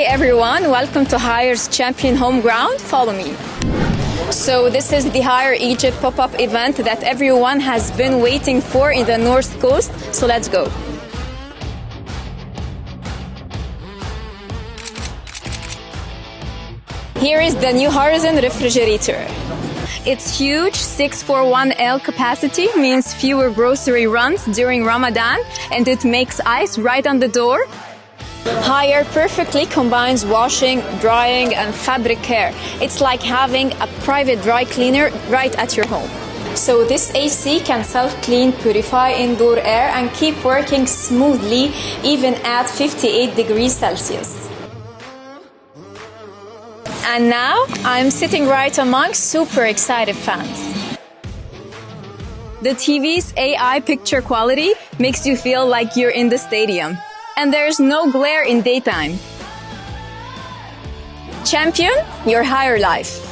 Hey everyone, welcome to Hire's Champion Home Ground. Follow me. So this is the Hire Egypt pop-up event that everyone has been waiting for in the North Coast. So let's go. Here is the new Horizon refrigerator. Its huge 641L capacity means fewer grocery runs during Ramadan, and it makes ice right on the door. Hire perfectly combines washing, drying, and fabric care. It's like having a private dry cleaner right at your home. So this AC can self-clean, purify indoor air, and keep working smoothly even at 58 degrees Celsius. And now I'm sitting right among super excited fans. The TV's AI picture quality makes you feel like you're in the stadium. And there's no glare in daytime. Champion your higher life.